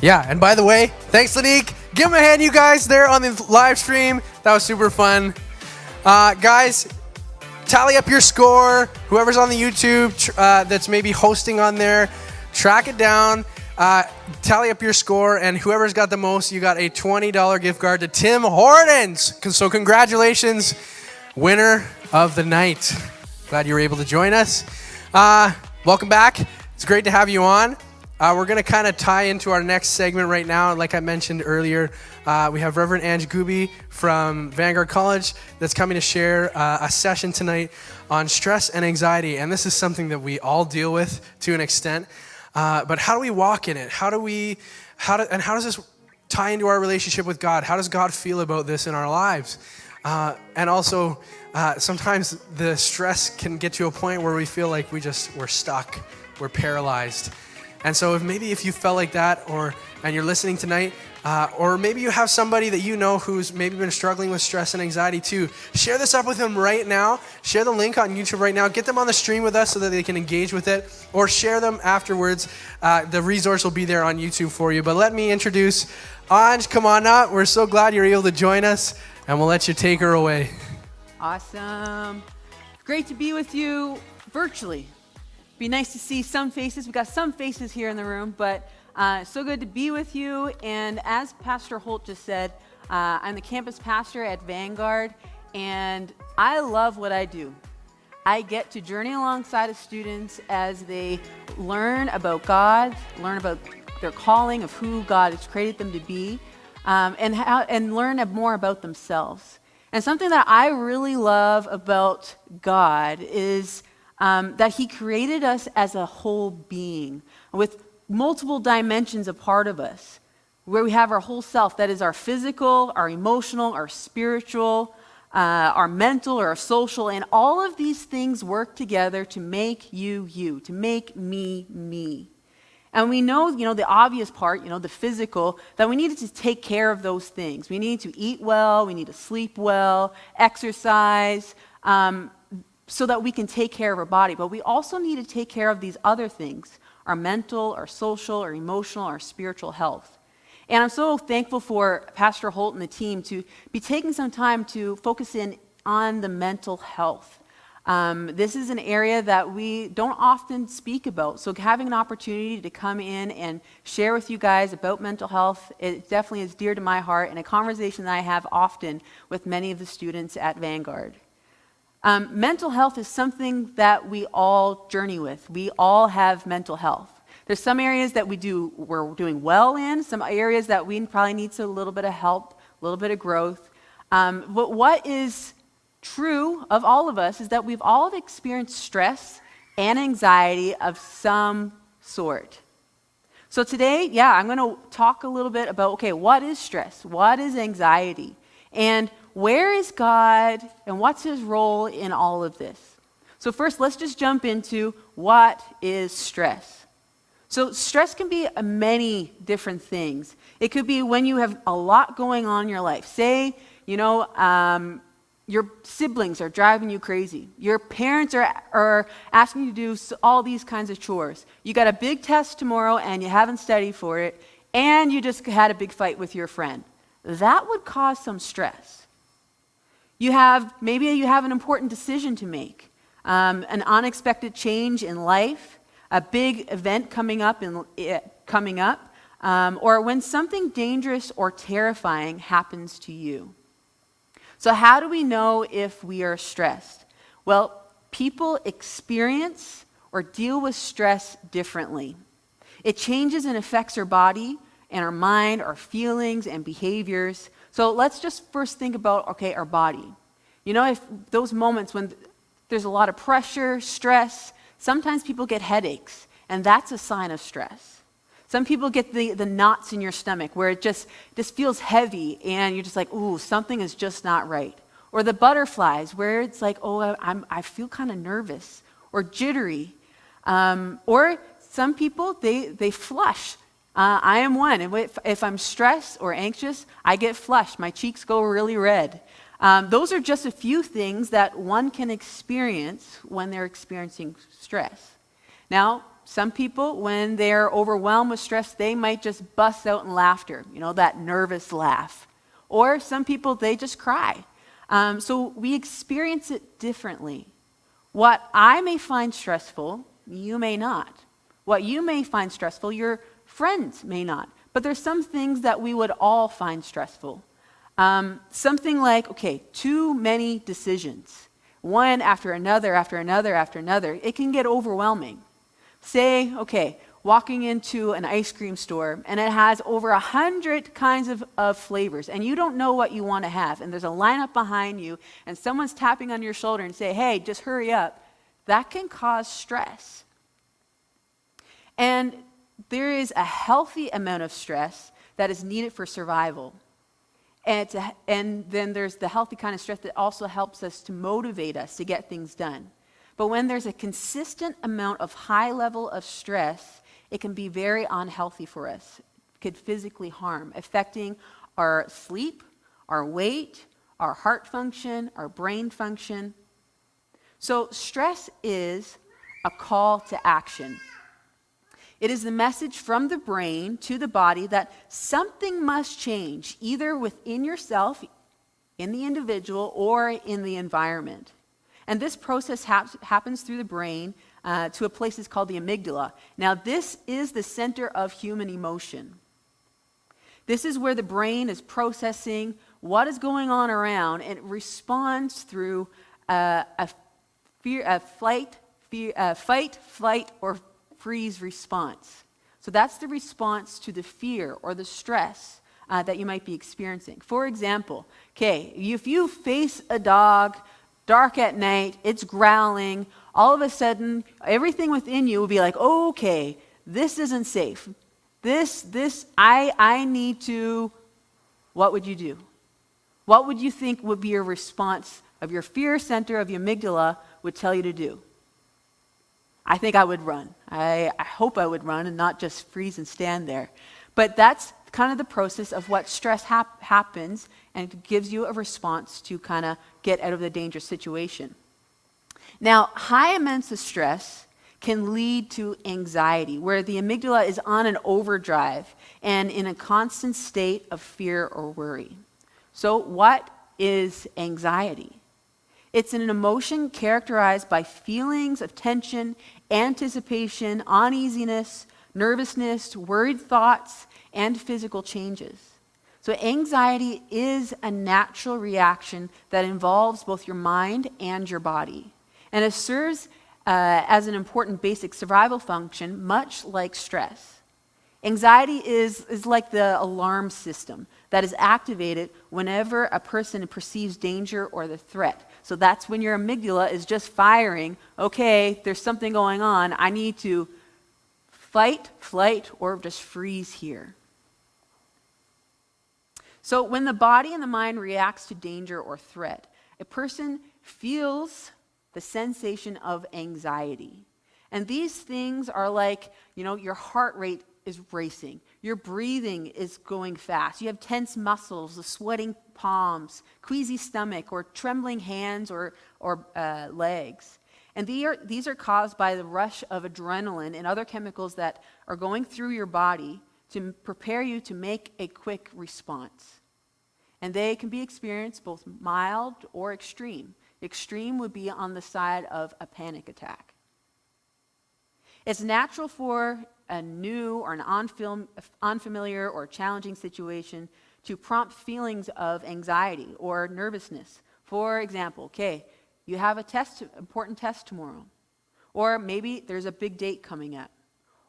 Yeah, and by the way, thanks, Lanique. Give him a hand, you guys, there on the live stream. That was super fun. Guys, tally up your score. Whoever's on the YouTube that's maybe hosting on there, track it down. Tally up your score, and whoever's got the most, you got a $20 gift card to Tim Hortons. So congratulations, winner of the night. Glad you were able to join us. Welcome back. It's great to have you on. We're going to kind of tie into our next segment right now. Like I mentioned earlier, we have Reverend Aunge Goobie from Vanguard College that's coming to share a session tonight on stress and anxiety. And this is something that we all deal with to an extent. But how do we walk in it? How does this tie into our relationship with God? How does God feel about this in our lives? And also, sometimes the stress can get to a point where we feel like we're stuck, we're paralyzed. And so if you felt like that, and you're listening tonight, or maybe you have somebody that you know who's maybe been struggling with stress and anxiety too, share this up with them right now. Share the link on YouTube right now. Get them on the stream with us so that they can engage with it, or share them afterwards. The resource will be there on YouTube for you. But let me introduce Aunge. Come on up. We're so glad you're able to join us, and we'll let you take her away. Awesome. Great to be with you virtually. Be nice to see some faces. We've got some faces here in the room, but so good to be with you. And as Pastor Holt just said, I'm the campus pastor at Vanguard, and I love what I do. I get to journey alongside of students as they learn about God, learn about their calling of who God has created them to be, and learn more about themselves. And something that I really love about God is that he created us as a whole being with multiple dimensions a part of us, where we have our whole self. That is our physical, our emotional, our spiritual, our mental, or our social, and all of these things work together to make you, to make me. And we know, the obvious part, the physical, that we need to take care of those things. We need to eat well, we need to sleep well, exercise, so that we can take care of our body. But we also need to take care of these other things, our mental, our social, our emotional, our spiritual health. And I'm so thankful for Pastor Holt and the team to be taking some time to focus in on the mental health. This is an area that we don't often speak about. So having an opportunity to come in and share with you guys about mental health, it definitely is dear to my heart, and a conversation that I have often with many of the students at Vanguard. Mental health is something that we all journey with. We all have mental health. There's some areas that we're doing well in, some areas that we probably need a little bit of help, a little bit of growth. But what is true of all of us is that we've all experienced stress and anxiety of some sort. So today, I'm going to talk a little bit about, what is stress? What is anxiety? And where is God, and what's his role in all of this? So first, let's just jump into what is stress. So stress can be many different things. It could be when you have a lot going on in your life. Say, your siblings are driving you crazy. Your parents are asking you to do all these kinds of chores. You got a big test tomorrow, and you haven't studied for it, and you just had a big fight with your friend. That would cause some stress. Maybe you have an important decision to make, an unexpected change in life, a big event coming up, or when something dangerous or terrifying happens to you. So how do we know if we are stressed? Well, people experience or deal with stress differently. It changes and affects our body and our mind, our feelings and behaviors. So let's just first think about, our body. If those moments when there's a lot of pressure, stress, sometimes people get headaches, and that's a sign of stress. Some people get the knots in your stomach where it just feels heavy, and you're just like, ooh, something is just not right. Or the butterflies where it's like, I feel kind of nervous or jittery. Or some people, they flush. I am one. And if I'm stressed or anxious, I get flushed. My cheeks go really red. Those are just a few things that one can experience when they're experiencing stress. Now, some people, when they're overwhelmed with stress, they might just bust out in laughter, that nervous laugh. Or some people, they just cry. So we experience it differently. What I may find stressful, you may not. What you may find stressful, your friends may not. But there's some things that we would all find stressful. Something like, too many decisions. One after another, after another, after another. It can get overwhelming. Say, walking into an ice cream store and it has over 100 kinds of flavors and you don't know what you want to have and there's a lineup behind you and someone's tapping on your shoulder and say, hey, just hurry up. That can cause stress. And there is a healthy amount of stress that is needed for survival. And then there's the healthy kind of stress that also helps us to motivate us to get things done. But when there's a consistent amount of high level of stress, it can be very unhealthy for us. It could physically harm, affecting our sleep, our weight, our heart function, our brain function. So stress is a call to action. It is the message from the brain to the body that something must change, either within yourself, in the individual, or in the environment. And this process happens through the brain to a place that's called the amygdala. Now, this is the center of human emotion. This is where the brain is processing what is going on around, and it responds through fight, flight, or freeze response. So that's the response to the fear or the stress that you might be experiencing. For example, if you face a dog dark at night, it's growling, all of a sudden, everything within you will be like, this isn't safe. I need to, what would you do? What would you think would be your response of your fear center of your amygdala would tell you to do? I think I would run. I hope I would run and not just freeze and stand there. But that's kind of the process of what stress happens, and it gives you a response to kind of get out of the dangerous situation. Now, high amounts of stress can lead to anxiety, where the amygdala is on an overdrive and in a constant state of fear or worry. So what is anxiety? It's an emotion characterized by feelings of tension, anticipation, uneasiness, nervousness, worried thoughts, and physical changes. So anxiety is a natural reaction that involves both your mind and your body. And it serves as an important basic survival function, much like stress. Anxiety is like the alarm system that is activated whenever a person perceives danger or the threat. So that's when your amygdala is just firing, there's something going on, I need to fight, flight, or just freeze here. So when the body and the mind reacts to danger or threat, a person feels the sensation of anxiety. And these things are like, your heart rate is racing. Your breathing is going fast. You have tense muscles, the sweating palms, queasy stomach, or trembling hands or legs. And these are caused by the rush of adrenaline and other chemicals that are going through your body to prepare you to make a quick response. And they can be experienced both mild or extreme. Extreme would be on the side of a panic attack. It's natural for a new or an unfamiliar or challenging situation to prompt feelings of anxiety or nervousness. For example, you have important test tomorrow. Or maybe there's a big date coming up.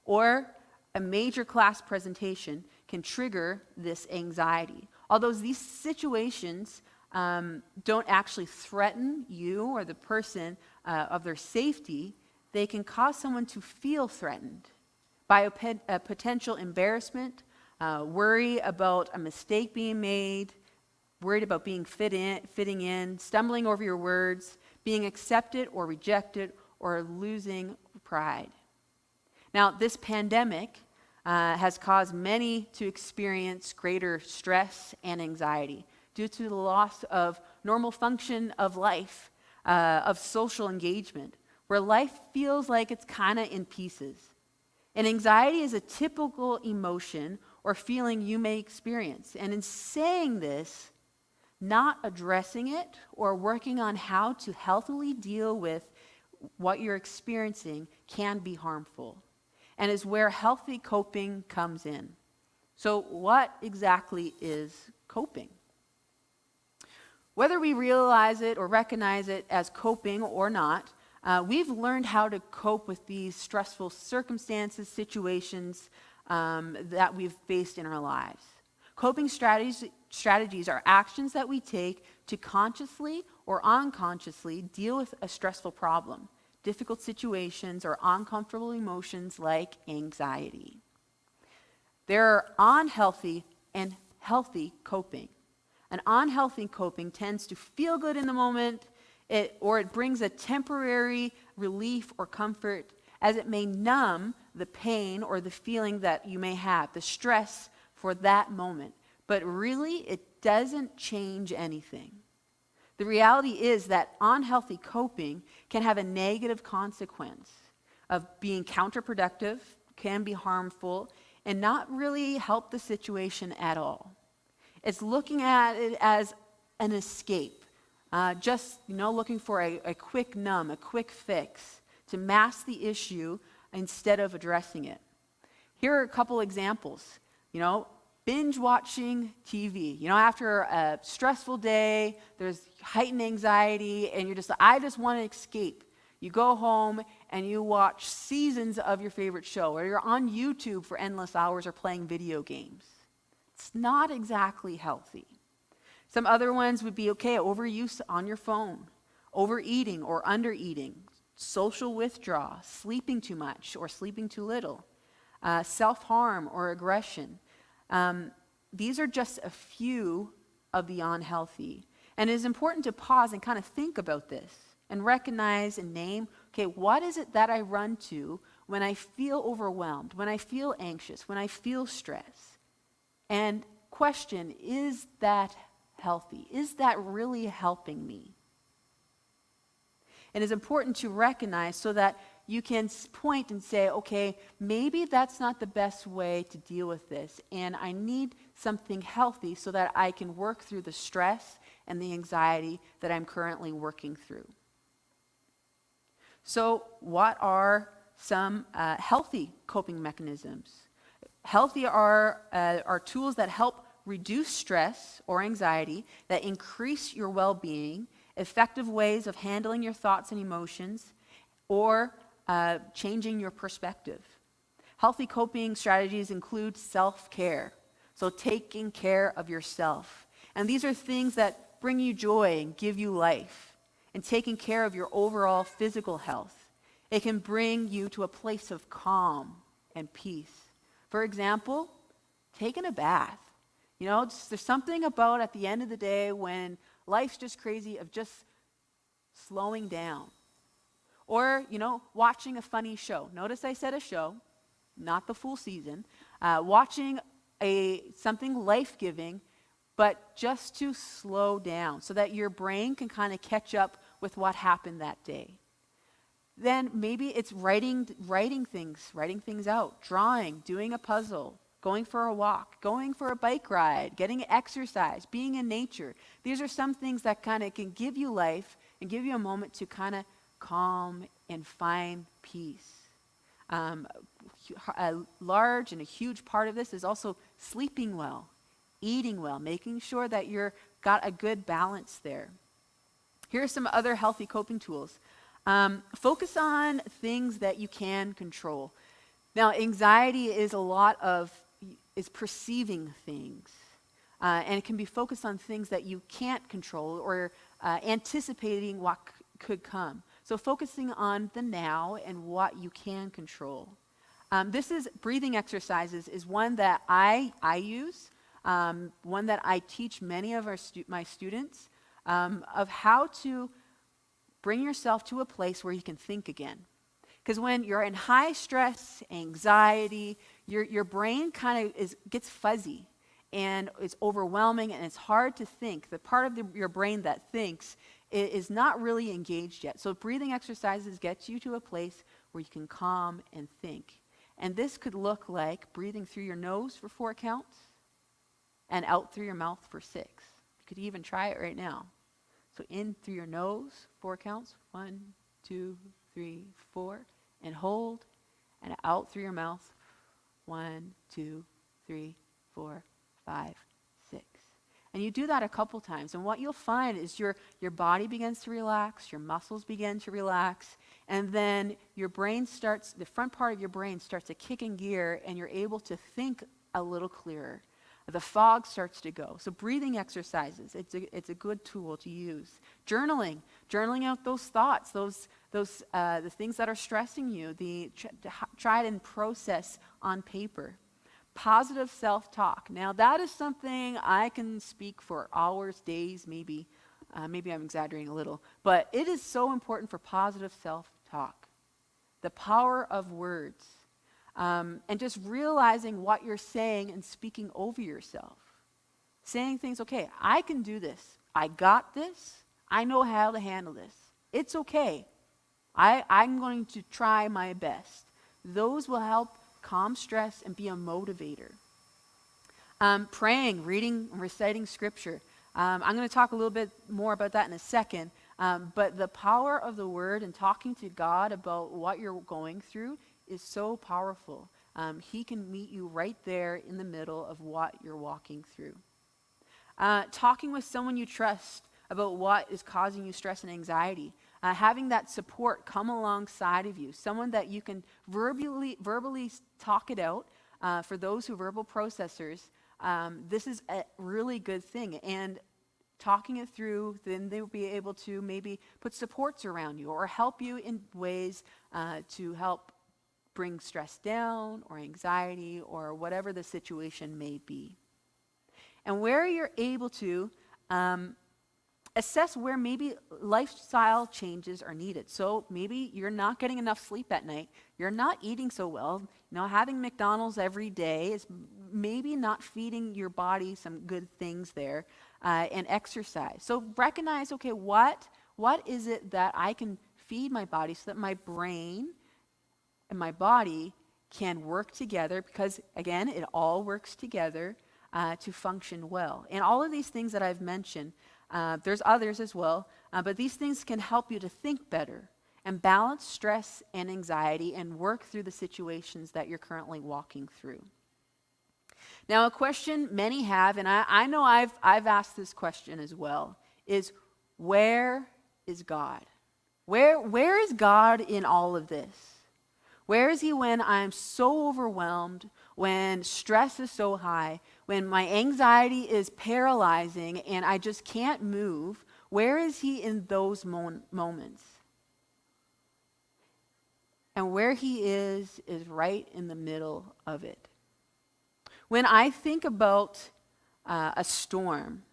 Or a major class presentation can trigger this anxiety. Although these situations don't actually threaten you or the person of their safety, they can cause someone to feel threatened by a potential embarrassment, worry about a mistake being made, worried about being fitting in, stumbling over your words, being accepted or rejected, or losing pride. Now, this pandemic has caused many to experience greater stress and anxiety due to the loss of normal function of life, of social engagement, where life feels like it's kind of in pieces. And anxiety is a typical emotion or feeling you may experience. And in saying this, not addressing it or working on how to healthily deal with what you're experiencing can be harmful, and is where healthy coping comes in. So what exactly is coping? Whether we realize it or recognize it as coping or not, we've learned how to cope with these stressful circumstances, situations that we've faced in our lives. Coping strategies are actions that we take to consciously or unconsciously deal with a stressful problem, difficult situations, or uncomfortable emotions like anxiety. There are unhealthy and healthy coping. An unhealthy coping tends to feel good in the moment, or it brings a temporary relief or comfort, as it may numb the pain or the feeling that you may have, the stress for that moment. But really, it doesn't change anything. The reality is that unhealthy coping can have a negative consequence of being counterproductive, can be harmful, and not really help the situation at all. It's looking at it as an escape, just looking for a quick numb, a quick fix to mask the issue instead of addressing it. Here are a couple examples. Binge watching TV. After a stressful day, there's heightened anxiety, and I just want to escape. You go home and you watch seasons of your favorite show, or you're on YouTube for endless hours or playing video games. It's not exactly healthy. Some other ones would be overuse on your phone, overeating or undereating, social withdrawal, sleeping too much or sleeping too little, self-harm or aggression. These are just a few of the unhealthy. And it is important to pause and kind of think about this and recognize and name, what is it that I run to when I feel overwhelmed, when I feel anxious, when I feel stress? And question, is that healthy? Is that really helping me? And it's important to recognize so that you can point and say, maybe that's not the best way to deal with this, and I need something healthy so that I can work through the stress and the anxiety that I'm currently working through. So what are some healthy coping mechanisms? Healthy are tools that help reduce stress or anxiety, that increase your well-being, effective ways of handling your thoughts and emotions, or changing your perspective. Healthy coping strategies include self-care, so taking care of yourself. And these are things that bring you joy and give you life, and taking care of your overall physical health. It can bring you to a place of calm and peace. For example, taking a bath. There's something about at the end of the day when life's just crazy of just slowing down. Or, watching a funny show. Notice I said a show, not the full season. Watching something life-giving, but just to slow down so that your brain can kind of catch up with what happened that day. Then maybe it's writing things out, drawing, doing a puzzle, going for a walk, going for a bike ride, getting exercise, being in nature. These are some things that kind of can give you life and give you a moment to kind of calm and find peace. A large and a huge part of this is also sleeping well, eating well, making sure that you're got a good balance there. Here are some other healthy coping tools. Focus on things that you can control. Now, anxiety is is perceiving things, and it can be focused on things that you can't control or anticipating what could come. So focusing on the now and what you can control. Breathing exercises is one that I use, one that I teach many of my students, of how to bring yourself to a place where you can think again. Because when you're in high stress, anxiety, your brain kind of gets fuzzy and it's overwhelming and it's hard to think. The part of your brain that thinks is not really engaged yet. So breathing exercises get you to a place where you can calm and think. And this could look like breathing through your nose for 4 counts and out through your mouth for 6. You could even try it right now. So in through your nose, 4 counts. 1, 2, 3, 4. And hold. And out through your mouth. 1, 2, 3, 4, 5, 6. And you do that a couple times. And what you'll find is your body begins to relax, your muscles begin to relax, and then your brain starts, the front part of your brain starts to kick in gear, and you're able to think a little clearer. The fog starts to go. So breathing exercises, it's a good tool to use. Journaling out those thoughts, the things that are stressing you, try it and process on paper. Positive self-talk. Now that is something I can speak for hours, days, maybe I'm exaggerating a little, but it is so important for positive self-talk. The power of words. And just realizing what you're saying and speaking over yourself. Saying things, okay, I can do this. I got this. I know how to handle this. It's okay. I'm going to try my best. Those will help calm stress and be a motivator. Praying, reading, and reciting scripture. I'm going to talk a little bit more about that in a second. But the power of the word and talking to God about what you're going through is so powerful. He can meet you right there in the middle of what you're walking through. Talking with someone you trust about what is causing you stress and anxiety. Having that support come alongside of you. Someone that you can verbally talk it out. For those who are verbal processors, this is a really good thing. And talking it through, then they will be able to maybe put supports around you or help you in ways to help bring stress down or anxiety or whatever the situation may be. And where you're able to assess where maybe lifestyle changes are needed. So maybe you're not getting enough sleep at night. You're not eating so well. Having McDonald's every day is maybe not feeding your body some good things there, and exercise. So recognize, okay, what is it that I can feed my body so that my brain and my body can work together, because again, it all works together to function well. And all of these things that I've mentioned, there's others as well, but these things can help you to think better and balance stress and anxiety and work through the situations that you're currently walking through. Now, a question many have, and I know I've asked this question as well, is where is God? Where is God in all of this? Where is he when I'm so overwhelmed, when stress is so high, when my anxiety is paralyzing and I just can't move? Where is he in those moments? And where he is right in the middle of it. When I think about a storm,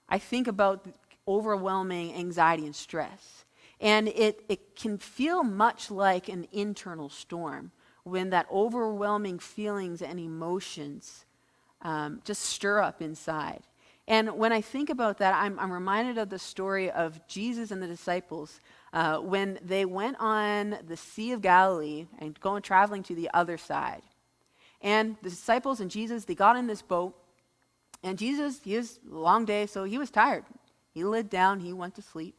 I think about overwhelming anxiety and stress. And it can feel much like an internal storm when that overwhelming feelings and emotions just stir up inside. And when I think about that, I'm reminded of the story of Jesus and the disciples when they went on the Sea of Galilee and traveling to the other side. And the disciples and Jesus, they got in this boat. And Jesus, he was a long day, so he was tired. He laid down, he went to sleep.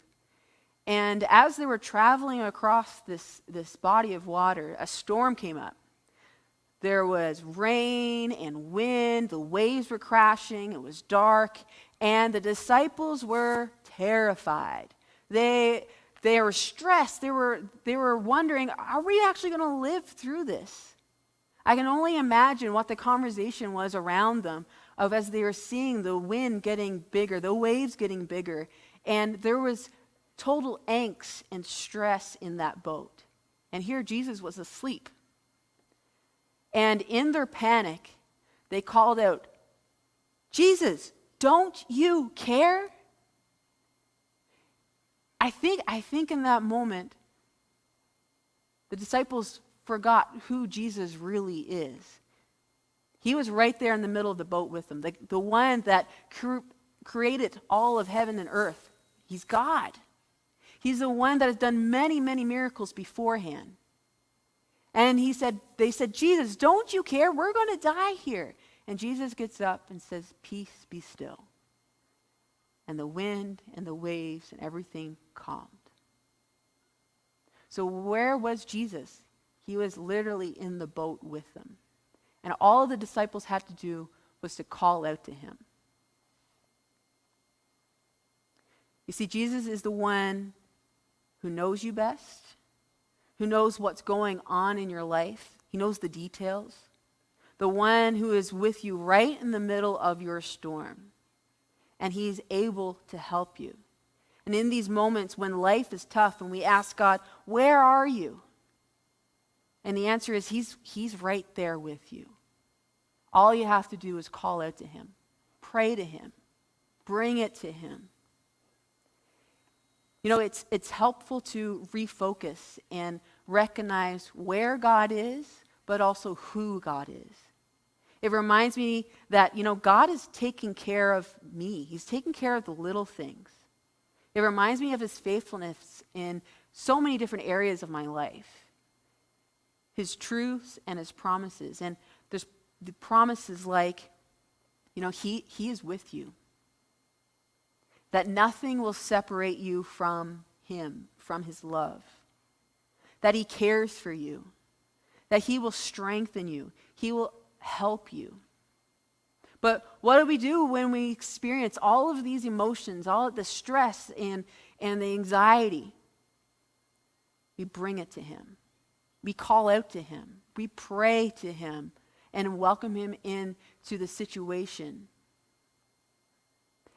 And as they were traveling across this body of water, a storm came up. There was rain and wind, the waves were crashing, it was dark, and the disciples were terrified. They were stressed, they were wondering, are we actually going to live through this? I can only imagine what the conversation was around them of as they were seeing the wind getting bigger, the waves getting bigger, and there was total angst and stress in that boat. And here Jesus was asleep. And in their panic, they called out, "Jesus, don't you care?" I think in that moment, the disciples forgot who Jesus really is. He was right there in the middle of the boat with them, the one that created all of heaven and earth. He's God. He's the one that has done many, many miracles beforehand. And they said, Jesus, don't you care? We're going to die here. And Jesus gets up and says, peace, be still. And the wind and the waves and everything calmed. So where was Jesus? He was literally in the boat with them. And all the disciples had to do was to call out to him. You see, Jesus is the one who knows you best, who knows what's going on in your life. He knows the details. The one who is with you right in the middle of your storm. And he's able to help you. And in these moments when life is tough and we ask God, where are you? And the answer is he's right there with you. All you have to do is call out to him. Pray to him. Bring it to him. You know, it's helpful to refocus and recognize where God is, but also who God is. It reminds me that, God is taking care of me. He's taking care of the little things. It reminds me of his faithfulness in so many different areas of my life. His truths and his promises. And there's the promises like, he is with you. That nothing will separate you from him, from his love. That he cares for you. That he will strengthen you. He will help you. But what do we do when we experience all of these emotions, all of the stress and the anxiety? We bring it to him. We call out to him. We pray to him and welcome him into the situation.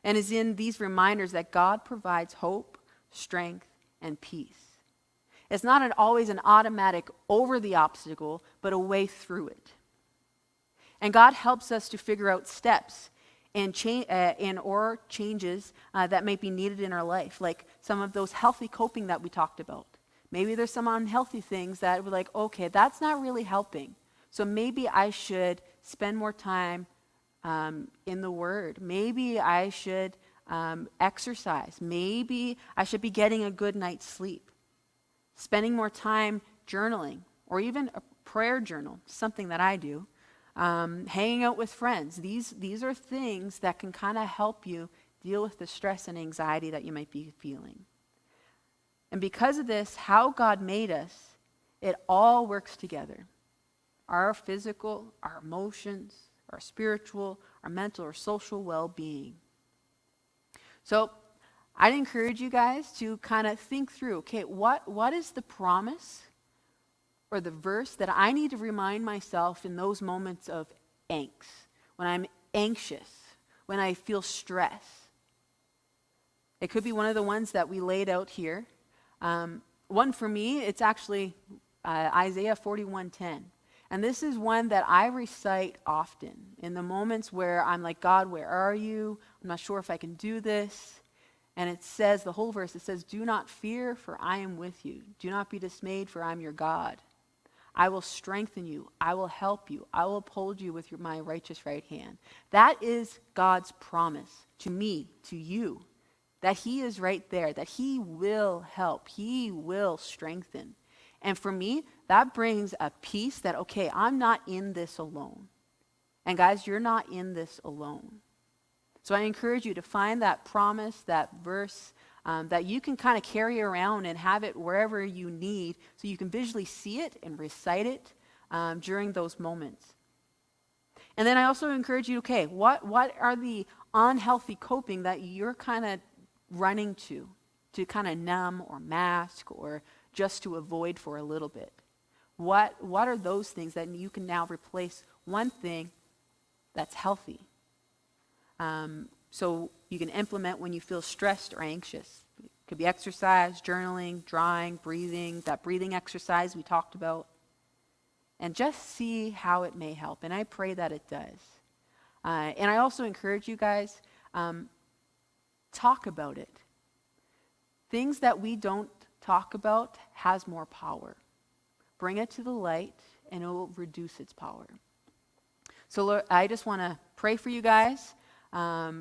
And it's in these reminders that God provides hope, strength, and peace. It's not always an automatic over the obstacle, but a way through it. And God helps us to figure out steps and changes that may be needed in our life, like some of those healthy coping that we talked about. Maybe there's some unhealthy things that we're like, okay, that's not really helping. So maybe I should spend more time in the Word. Maybe I should exercise. Maybe I should be getting a good night's sleep. Spending more time journaling, or even a prayer journal, something that I do. Hanging out with friends. These are things that can kind of help you deal with the stress and anxiety that you might be feeling. And because of this, how God made us, it all works together. Our physical, our emotions, our spiritual, our mental, or social well-being. So I'd encourage you guys to kind of think through, okay, what is the promise or the verse that I need to remind myself in those moments of angst, when I'm anxious, when I feel stress? It could be one of the ones that we laid out here. One for me, it's actually Isaiah 41:10. And this is one that I recite often in the moments where I'm like, God, where are you? I'm not sure if I can do this. And it says, the whole verse, it says, do not fear, for I am with you. Do not be dismayed, for I am your God. I will strengthen you. I will help you. I will uphold you with my righteous right hand. That is God's promise to me, to you, that he is right there, that he will help. He will strengthen. And for me, that brings a peace that, okay, I'm not in this alone. And guys, you're not in this alone. So I encourage you to find that promise, that verse, that you can kind of carry around and have it wherever you need so you can visually see it and recite it during those moments. And then I also encourage you, okay, what are the unhealthy coping that you're kind of running to kind of numb or mask or just to avoid for a little bit? What are those things that you can now replace one thing that's healthy? So you can implement when you feel stressed or anxious. It could be exercise, journaling, drawing, breathing, that breathing exercise we talked about. And just see how it may help. And I pray that it does. And I also encourage you guys, talk about it. Things that we don't talk about has more power. Bring it to the light and it will reduce its power. So Lord, I just want to pray for you guys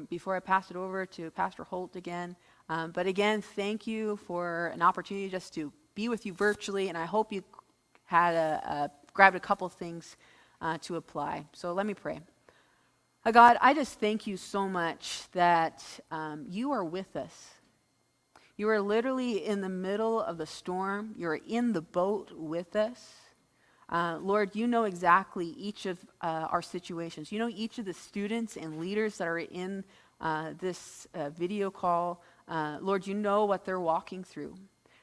before I pass it over to Pastor Holt again. But again, thank you for an opportunity just to be with you virtually, and I hope you grabbed a couple things to apply. So let me pray. God, I just thank you so much that you are with us. You are literally in the middle of the storm. You're in the boat with us. Lord, you know exactly each of our situations. You know each of the students and leaders that are in this video call. Lord, you know what they're walking through.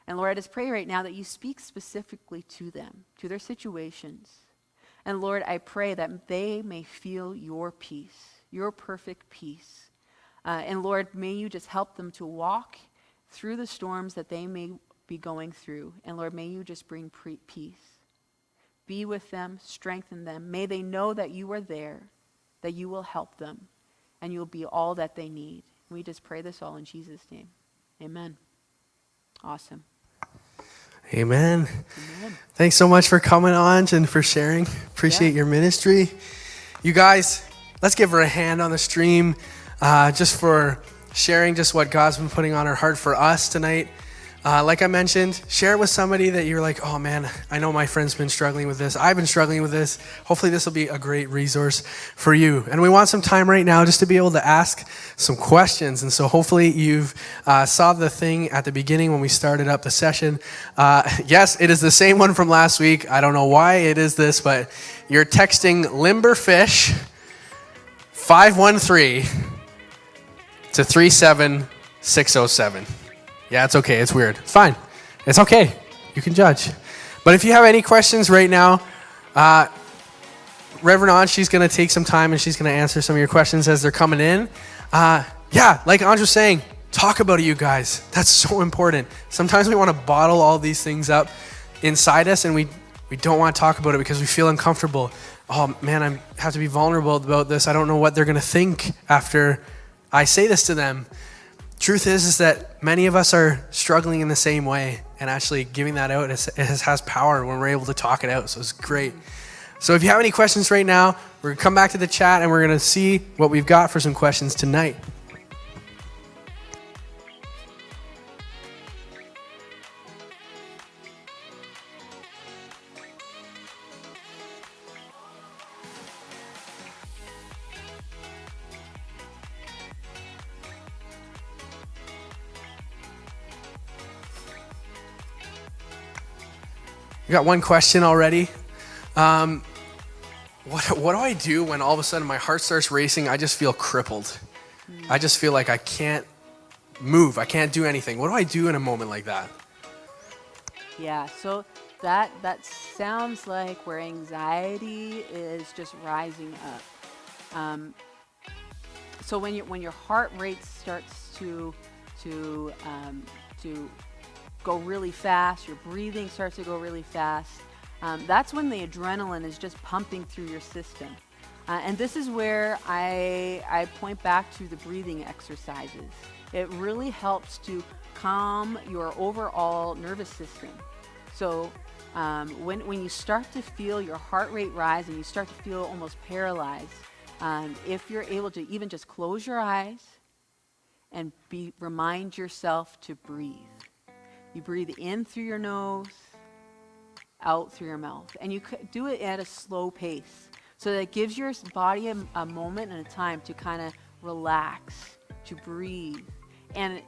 And Lord, I just pray right now that you speak specifically to them, to their situations. And Lord, I pray that they may feel your peace, your perfect peace. And Lord, may you just help them to walk through the storms that they may be going through. And Lord, may you just bring peace. Be with them, strengthen them. May they know that you are there, that you will help them, and you will be all that they need. We just pray this all in Jesus' name. Amen. Awesome. Amen. Amen. Thanks so much for coming, Ange, and for sharing. Appreciate your ministry. You guys, let's give her a hand on the stream just for sharing just what God's been putting on her heart for us tonight. Like I mentioned, share it with somebody that you're like, oh man, I know my friend's been struggling with this. I've been struggling with this. Hopefully this will be a great resource for you. And we want some time right now just to be able to ask some questions. And so hopefully you've saw the thing at the beginning when we started up the session. Yes, it is the same one from last week. I don't know why it is this, but you're texting Limberfish 513 to 37607. Yeah, it's okay. It's weird. It's fine. It's okay. You can judge. But if you have any questions right now, Reverend Ange, she's going to take some time and she's going to answer some of your questions as they're coming in. Yeah, like Ange was saying, talk about it, you guys. That's so important. Sometimes we want to bottle all these things up inside us and we don't want to talk about it because we feel uncomfortable. Oh, man, I have to be vulnerable about this. I don't know what they're going to think after I say this to them. Truth is that many of us are struggling in the same way, and actually giving that out has power when we're able to talk it out, so it's great. So if you have any questions right now, we're going to come back to the chat and we're going to see what we've got for some questions tonight. We got one question already. What do I do when all of a sudden my heart starts racing? I just feel crippled. I just feel like I can't move. I can't do anything. What do I do in a moment like that? Yeah, so that sounds like where anxiety is just rising up. So when your heart rate starts to go really fast, your breathing starts to go really fast, that's when the adrenaline is just pumping through your system. And this is where I point back to the breathing exercises. It really helps to calm your overall nervous system. So when you start to feel your heart rate rise and you start to feel almost paralyzed, if you're able to even just close your eyes and remind yourself to breathe. You breathe in through your nose, out through your mouth. And you do it at a slow pace. So that it gives your body a moment and a time to kind of relax, to breathe. And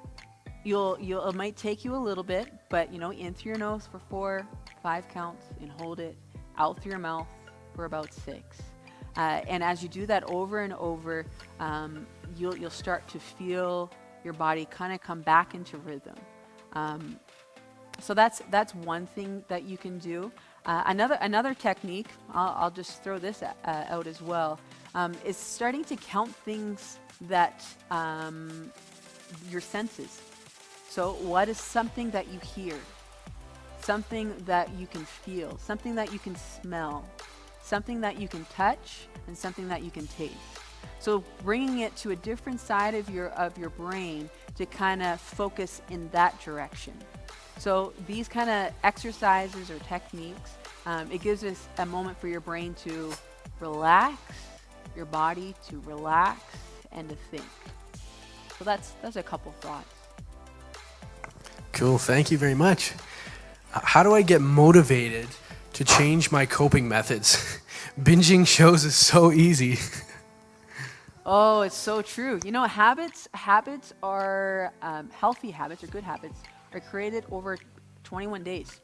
it might take you a little bit, but in through your nose for 4, 5 counts and hold it, out through your mouth for about 6. And as you do that over and over, you'll start to feel your body kind of come back into rhythm. So that's one thing that you can do. Another technique, I'll just throw this out as well, is starting to count things that your senses. So what is something that you hear, something that you can feel, something that you can smell, something that you can touch, and something that you can taste. So bringing it to a different side of your brain to kind of focus in that direction. So these kind of exercises or techniques, it gives us a moment for your brain to relax, your body to relax, and to think. So that's a couple thoughts. Cool, thank you very much. How do I get motivated to change my coping methods. Binging shows is so easy. Oh, it's so true. You know, habits are healthy habits or good habits are created over 21 days.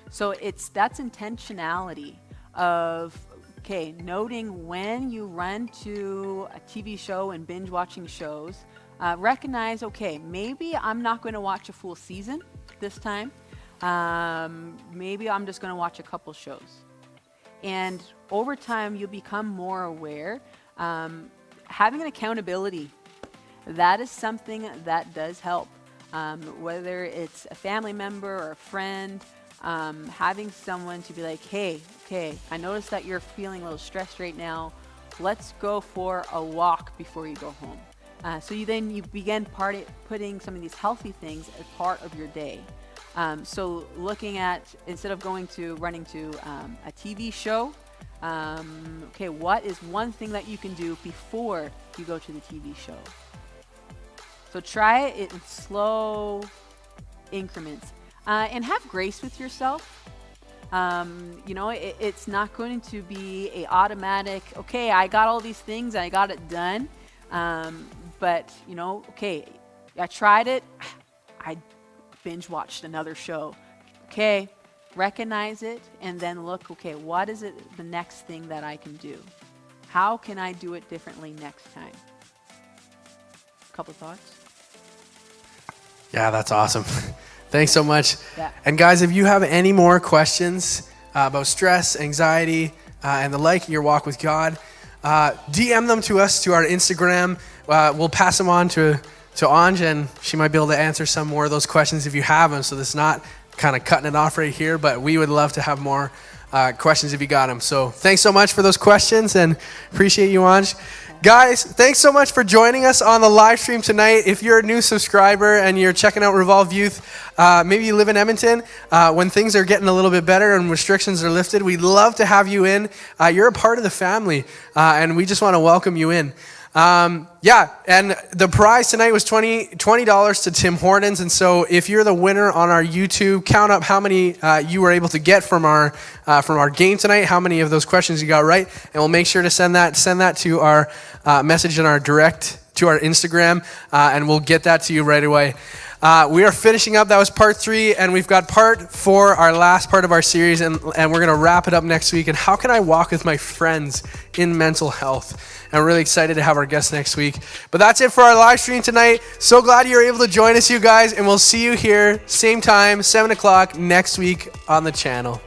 So that's intentionality of, okay, noting when you run to a TV show and binge watching shows. Recognize, okay, maybe I'm not going to watch a full season this time. Maybe I'm just going to watch a couple shows. And over time, you'll become more aware. Having an accountability, that is something that does help. Whether it's a family member or a friend, having someone to be like, hey, okay, I noticed that you're feeling a little stressed right now. Let's go for a walk before you go home. So you begin putting some of these healthy things as part of your day. So looking at, instead of running to a TV show, okay, what is one thing that you can do before you go to the TV show? So try it in slow increments, and have grace with yourself. You know, it's not going to be a automatic, okay, I got all these things, I got it done. But, you know, okay, I tried it, I binge watched another show. Okay, recognize it, and then look, okay, what is it, the next thing that I can do? How can I do it differently next time? Couple thoughts? Yeah, that's awesome. Thanks so much. Yeah. And guys, if you have any more questions about stress, anxiety, and the like in your walk with God, DM them to us, to our Instagram. We'll pass them on to Aunge, and she might be able to answer some more of those questions if you have them. So this is not kind of cutting it off right here, but we would love to have more questions if you got them. So thanks so much for those questions, and appreciate you, Aunge. Guys, thanks so much for joining us on the live stream tonight. If you're a new subscriber and you're checking out Revolve Youth, maybe you live in Edmonton, when things are getting a little bit better and restrictions are lifted, we'd love to have you in. You're a part of the family, and we just want to welcome you in. Yeah, and the prize tonight was $20 to Tim Hortons, and so if you're the winner on our YouTube, count up how many you were able to get from our game tonight, how many of those questions you got right, and we'll make sure to send that to our message in our direct to our Instagram, and we'll get that to you right away. We are finishing up. That was part 3, and we've got part 4, our last part of our series, and we're going to wrap it up next week. And how can I walk with my friends in mental health? And I'm really excited to have our guest next week. But that's it for our live stream tonight. So glad you're able to join us, you guys, and we'll see you here, same time, 7 o'clock next week on the channel.